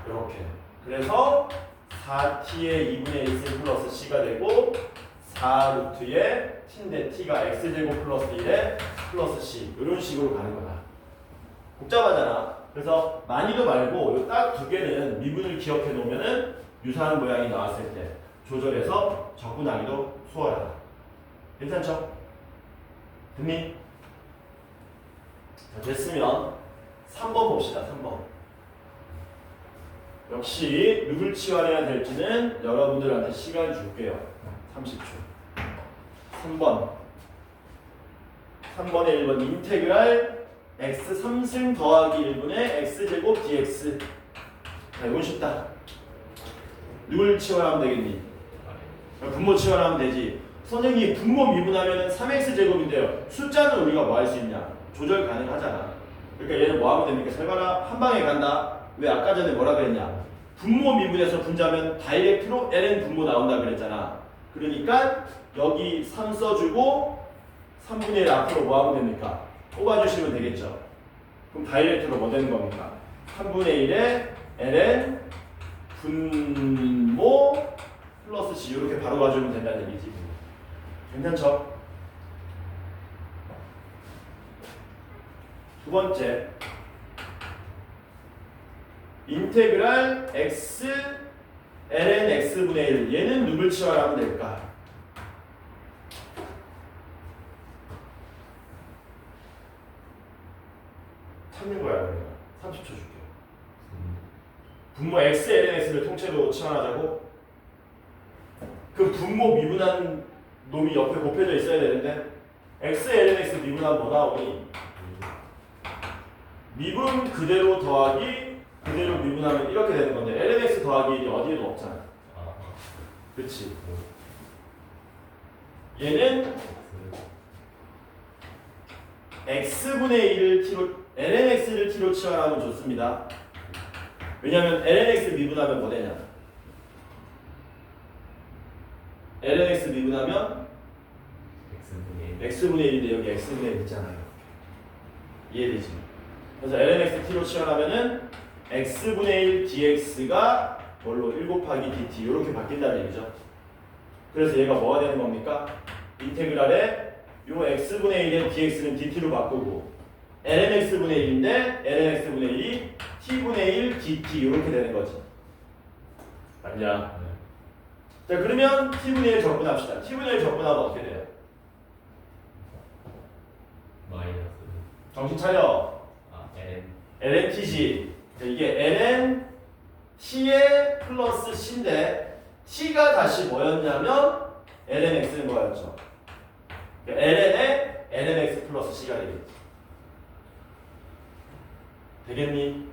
Speaker 1: 이렇게. 그래서 4t의 2분의 1승 플러스 c가 되고 4루트의 t인데 t가 x제곱 플러스 1에 플러스 c 이런 식으로 가는 거다. 복잡하잖아. 그래서 많이도 말고 딱 두 개는 미분을 기억해 놓으면은 유사한 모양이 나왔을 때 조절해서 적분하기도 수월하다. 괜찮죠? 됐니? 자, 됐으면 3번 봅시다. 3번. 역시 누굴 치환해야 될지는 여러분들한테 시간 줄게요. 30초. 3번. 3번에 1번 인테그랄 x 3승 더하기 1분의 x제곱 dx. 자, 이건 쉽다. 누굴 치환하면 되겠니? 분모 치환하면 되지. 선생님 분모 미분하면 3x제곱인데요. 숫자는 우리가 뭐 할 수 있냐? 조절 가능하잖아. 그러니까 얘는 뭐 하면 됩니까? 잘 봐라. 한 방에 간다. 왜 아까 전에 뭐라 그랬냐? 분모 미분에서 분자면 다이렉트로 ln 분모 나온다 그랬잖아. 그러니까 여기 3 써주고 3분의 1 앞으로 뭐 하면 됩니까? 뽑아주시면 되겠죠. 그럼 다이렉트로 뭐 되는 겁니까? 3분의 1에 ln 분모 플러스 c 이렇게 바로 가주면 된다는 얘기지. 괜찮죠? 두 번째 인테그랄 x ln x분의 1 얘는 누굴 치환하면 될까? 찾는 거야. 그러니까 30초 줄게. 분모 x ln x를 통째로 치환하자고? 그 분모 미분한 놈이 옆에 곱해져 있어야 되는데 x ln x 미분하면 뭐 나오니? 미분 그대로 더하기 그대로 미분하면 이렇게 되는 건데 ln x 더하기 1이 어디에도 없잖아. 그렇지. 얘는 x분의 1을 t로 ln x를 t로 치환하면 좋습니다. 왜냐면 ln x 미분하면 뭐 되냐? ln x 미분하면 x분의 1인데 여기 x분의 1 있잖아요. 이해되지? 그래서 ln x t로 치환하면은 x분의 1 dx가 뭘로 1 곱하기 dt 이렇게 바뀐다는 얘기죠. 그래서 얘가 뭐가 되는 겁니까? 인테그랄에 요 x분의 1의 dx는 dt로 바꾸고 ln x분의 1인데 ln x분의 1이 t분의 1 dt 이렇게 되는 거지. 맞냐? 자, 그러면 t분의 1 적분합시다. t분의 1 적분하면 어떻게 돼요?
Speaker 2: 마이너스.
Speaker 1: 정신 차려. ln t지. 이게 ln t의 플러스 c인데 t가 다시 뭐였냐면 ln x는 뭐였죠? ln에 ln x 플러스 c가 되겠지. 되겠니?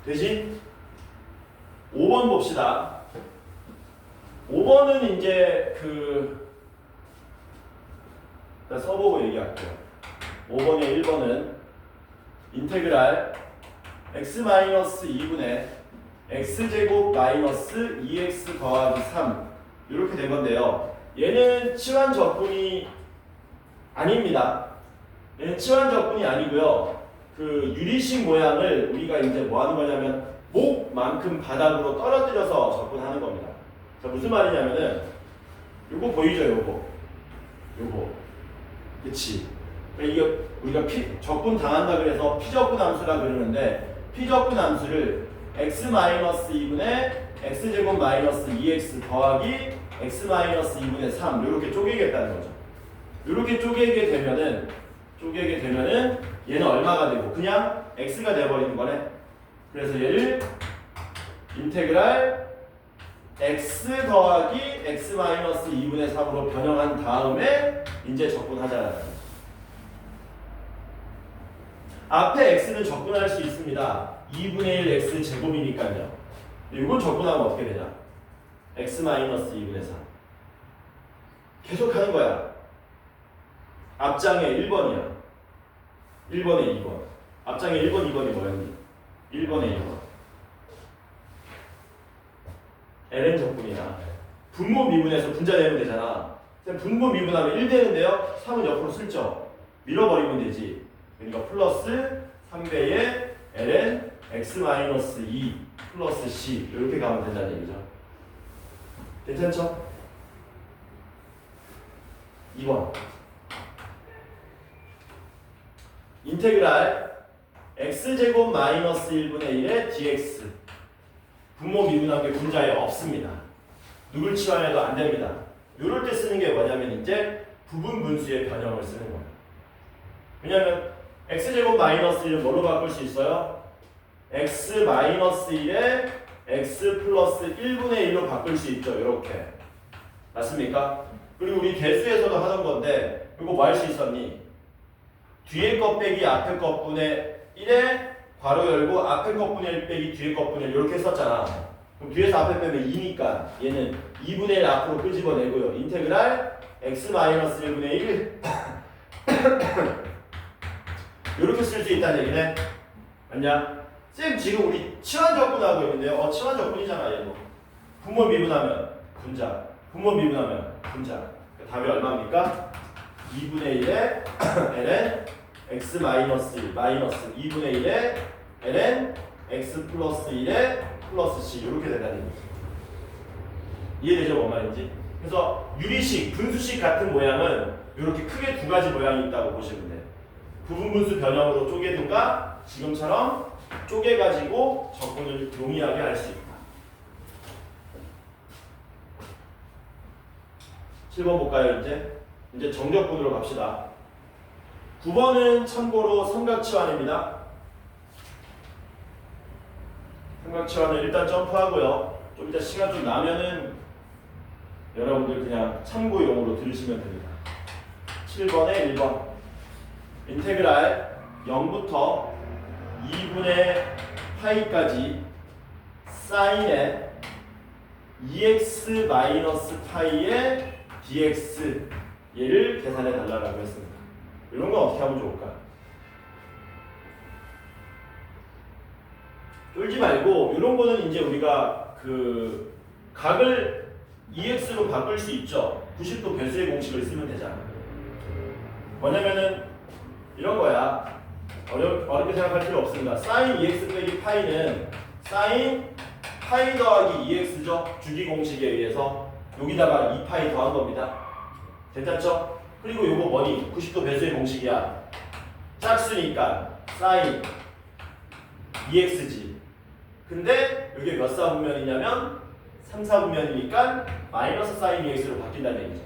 Speaker 1: 되지? 5번 봅시다. 5번 5번은 이제 일단 써보고 얘기할게요. 5번에 1번은 인테그랄 x-2분의 x제곱 마이너스 2x 더하기 3 이렇게 된 건데요. 얘는 치환 적분이 아닙니다. 얘는 치환 적분이 아니고요. 그 유리식 모양을 우리가 이제 뭐 하는 거냐면 목만큼 바닥으로 떨어뜨려서 적분하는 겁니다. 자, 무슨 말이냐면은 요거 보이죠? 요거 그치? 그러니까 이거 우리가 적분 당한다 그래서 피적분 함수라 그러는데 피적분 함수를 x-2분의 x제곱 마이너스 2x 더하기 x-2분의 3 이렇게 쪼개겠다는 거죠. 이렇게 쪼개게 되면은 얘는 얼마가 되고 그냥 x가 돼버리는 거네. 그래서 얘를 인테그랄 x 더하기 x-2분의 3으로 변형한 다음에 이제 적분하자는 거죠. 앞에 x는 적분할 수 있습니다. 2분의 1 x 제곱이니까요. 이걸 적분하면 어떻게 되냐? x-2분의 3 계속 하는 거야. 앞장에 1번이야. 1번에 2번. 앞장에 1번, 2번이 뭐였니? 1번에 2번. ln 적분이야. 분모 미분해서 분자 내면 되잖아. 분모 미분하면 1 되는데요. 3은 옆으로 슬쩍 밀어버리면 되지. 그러니까 플러스 3배의 ln x-2 플러스 c 이렇게 가면 된다는 얘기죠. 괜찮죠? 2번 인테그랄 x제곱 마이너스 1분의 1의 dx 분모 미분한 게 분자에 없습니다. 누굴 치환해도 안 됩니다. 이럴 때 쓰는 게 뭐냐면 이제 부분 분수의 변형을 쓰는 거예요. 왜냐면 x제곱 마이너스 1은 뭘로 바꿀 수 있어요? x 마이너스 1에 x 플러스 1분의 1로 바꿀 수 있죠. 이렇게 맞습니까? 그리고 우리 개수에서도 하던 건데 이거 뭐 할 수 있었니? 뒤에 것 빼기 앞에 것분의 1에 괄호 열고 앞에 것분의 1 빼기 뒤에 것분의 1 이렇게 했었잖아. 그럼 뒤에서 앞에 빼면 2니까 얘는 2분의 1 앞으로 끄집어내고요. 인테그랄 x 마이너스 1분의 1 이렇게 쓸 수 있다는 얘기네. 맞냐? 쌤 지금 우리 치환 적분하고 있는데요. 치환 적분이잖아 얘도. 분모 미분하면 분자. 분모 미분하면 분자. 답이 얼마입니까? 2분의 1에 ln x 마이너스 1 마이너스 2분의 1에 ln x 플러스 1에 플러스 c 이렇게 된다는 얘기죠. 이해되죠? 뭔 말인지? 그래서 유리식, 분수식 같은 모양은 이렇게 크게 두 가지 모양이 있다고 보시면 돼요. 부분 분수 변형으로 쪼개든가 지금처럼 쪼개가지고 적분을 용이하게 할 수 있다. 7번 볼까요? 이제 정적분으로 갑시다. 9번은 참고로 삼각치환입니다. 삼각치환을 일단 점프하고요. 좀 이따 시간 좀 나면은 여러분들 그냥 참고용으로 들으시면 됩니다. 7번에 1번 인테그랄 0부터 2분의 파이까지 사인의 2x 마이너스 파이의 dx 얘를 계산해 달라고 했습니다. 이런 건 어떻게 하면 좋을까? 쫄지 말고 이런 거는 이제 우리가 그 각을 2x로 바꿀 수 있죠. 90도 배수의 공식을 쓰면 되잖아. 뭐냐면은 이런 거야. 어렵게 생각할 필요 없습니다. sin 2x 빼기 파이는 sin 파이 더하기 2x죠. 주기 공식에 의해서 여기다가 2파이 더한 겁니다. 괜찮죠? 그리고 요거 뭐니? 90도 배수의 공식이야. 짝수니까 sin 2x지. 근데 이게 몇 사분면이냐면 3, 4분면이니까 마이너스 sin 2x로 바뀐다는 얘기죠.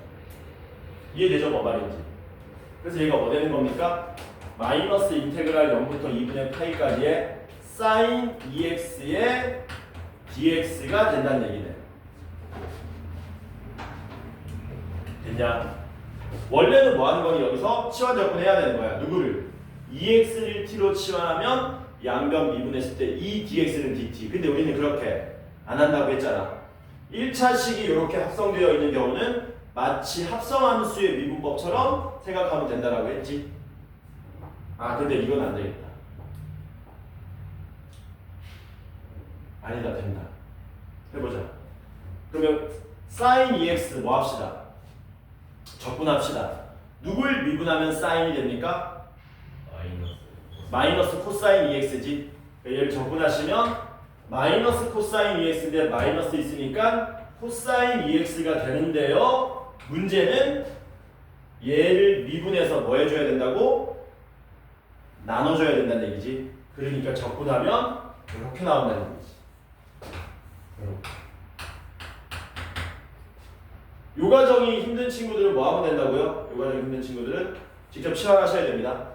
Speaker 1: 이해되죠? 뭔 말인지. 그래서 얘가 뭐 되는 겁니까? 마이너스 인테그랄 0부터 2분의 파이까지의 sin 2x의 dx가 된다는 얘기네. 됐냐? 원래는 뭐 하는 거니? 여기서 치환 적분해야 되는 거야. 누구를? 2x를 t로 치환하면 양변 미분했을 때 이 dx는 dt. 근데 우리는 그렇게 안 한다고 했잖아. 1차식이 이렇게 합성되어 있는 경우는 마치 합성함수의 미분법처럼 생각하면 된다라고 했지. 아 근데 이건 안 되겠다. 아니다 된다. 해보자. 그러면 sin EX 뭐 합시다. 적분합시다. 누굴 미분하면 사인이 됩니까? 마이너스 코사인 EX지. 얘를 적분하시면 마이너스 코사인 EX인데 마이너스 있으니까 코사인 EX가 되는데요. 문제는 얘를 미분해서 뭐 해줘야 된다고? 나눠줘야 된다는 얘기지. 그러니까 적분하면 이렇게 나온다는 얘기지. 요 과정이 힘든 친구들은 뭐 하면 된다고요? 요 과정이 힘든 친구들은 직접 치환하셔야 됩니다.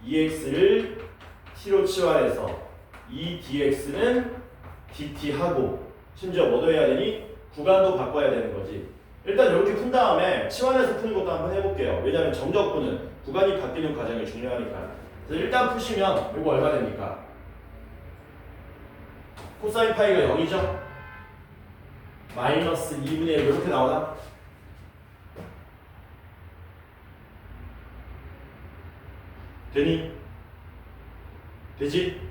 Speaker 1: EX를 T로 치환해서 이 dx는 dt 하고 심지어 뭐도 해야 되니? 구간도 바꿔야 되는 거지. 일단 이렇게 푼 다음에 치환해서 푸는 것도 한번 해볼게요. 왜냐하면 정적분은 구간이 바뀌는 과정이 중요하니까. 그래서 일단 푸시면 이거 얼마 됩니까? 코사인 파이가 0이죠? 마이너스 2분의 1 이렇게 나오나? 되니? 되지?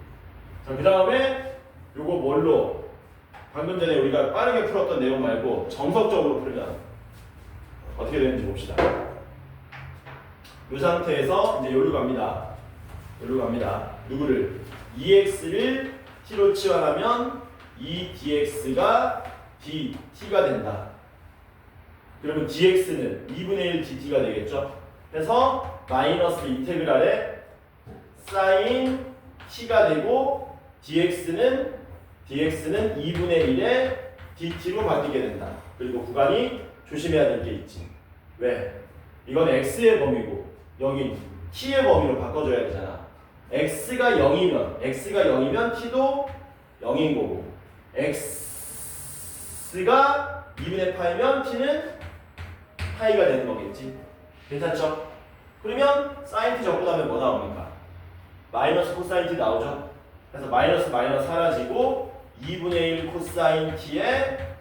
Speaker 1: 자, 그 다음에 요거 뭘로? 방금 전에 우리가 빠르게 풀었던 내용 말고 정석적으로 풀면 어떻게 되는지 봅시다. 이 상태에서 이제 요로 갑니다. 요로 갑니다. 누구를? EX를 T로 치환하면 이 dx가 dt가 된다. 그러면 dx는 2분의 1 dt가 되겠죠? 그래서 마이너스 인테그랄에 sin t가 되고 dx는 2분의 1에 dt로 바뀌게 된다. 그리고 구간이 조심해야 될 게 있지. 왜? 이건 x의 범위고 여긴 t의 범위로 바꿔줘야 되잖아. x가 0이면 t도 0인 거고 x가 2분의 파이면 t는 파이가 되는 거겠지. 괜찮죠? 그러면 sin t 적분하면 뭐 나옵니까? 마이너스 코사인 t 나오죠? 그래서 마이너스 사라지고 2분의 1 코사인 t에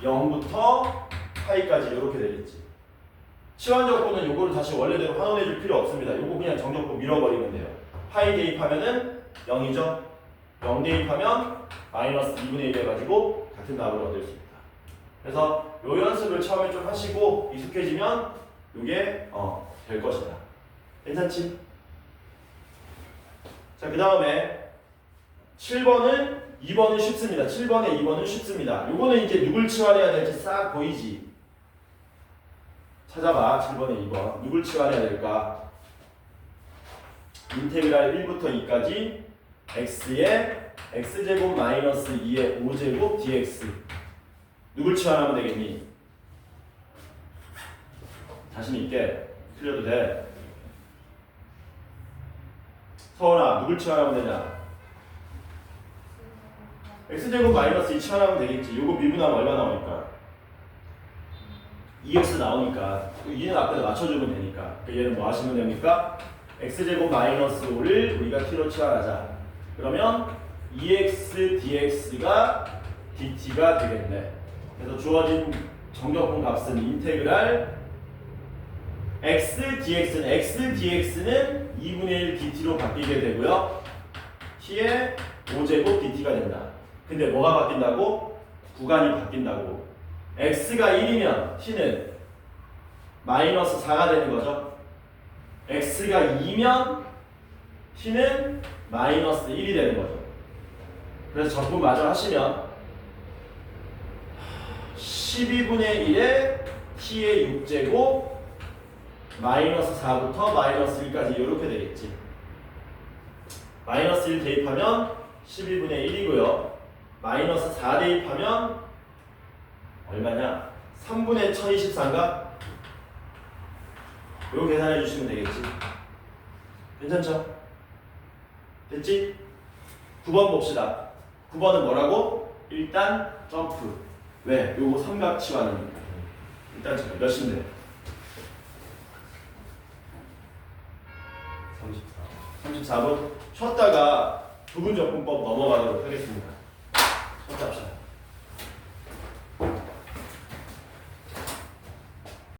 Speaker 1: 0부터 파이까지 이렇게 되겠지. 치환 적분은 요거를 다시 원래대로 환원해 줄 필요 없습니다. 요거 그냥 정적분 밀어버리면 돼요. 파이 대입하면은 0이죠? 0 대입하면 마이너스 2분의 1 해가지고 같은 답을 얻을 수 있다. 그래서 요 연습을 처음에 좀 하시고 익숙해지면 요게 될 것이다. 괜찮지? 자, 그 다음에 7번은 2번은 쉽습니다. 7번에 2번은 쉽습니다. 요거는 이제 누굴 치환해야 될지 싹 보이지? 찾아봐. 7번에 2번. 누굴 치환해야 될까? 인테그랄 1부터 2까지 x에 x제곱 마이너스 2의 5제곱 dx. 누굴 치환하면 되겠니? 자신있게 틀려도 돼. 서원아, 누굴 치환하면 되냐? x제곱 마이너스 2 치환하면 되겠지. 요거 미분하면 얼마 나오니까? 2x 나오니까 2는 앞에다 맞춰주면 되니까. 얘는 뭐 하시면 됩니까? x제곱 마이너스 5를 우리가 t로 치환하자. 그러면 2x dx가 dt가 되겠네. 그래서 주어진 정적분 값은 인테그랄 x dx는 2분의 1 dt로 바뀌게 되고요. t의 5제곱 dt가 된다. 근데 뭐가 바뀐다고? 구간이 바뀐다고. x가 1이면 t는 마이너스 4가 되는 거죠. x가 2면 t는 마이너스 1이 되는 거죠. 그래서 적분 마저 하시면 12분의 1에 t의 6제곱 마이너스 4부터 마이너스 1까지 이렇게 되겠지. 마이너스 1 대입하면 12분의 1이고요. 마이너스 4 대입하면 얼마냐? 3분의 1024인가? 이거 계산해 주시면 되겠지. 괜찮죠? 됐지? 9번 봅시다. 9번은 뭐라고? 일단 점프. 왜? 요거 삼각 치환이니까. 일단 점프. 몇 시인데? 34분. 쉬었다가 부분적분법 넘어가도록 하겠습니다. 쉬었다 합시다.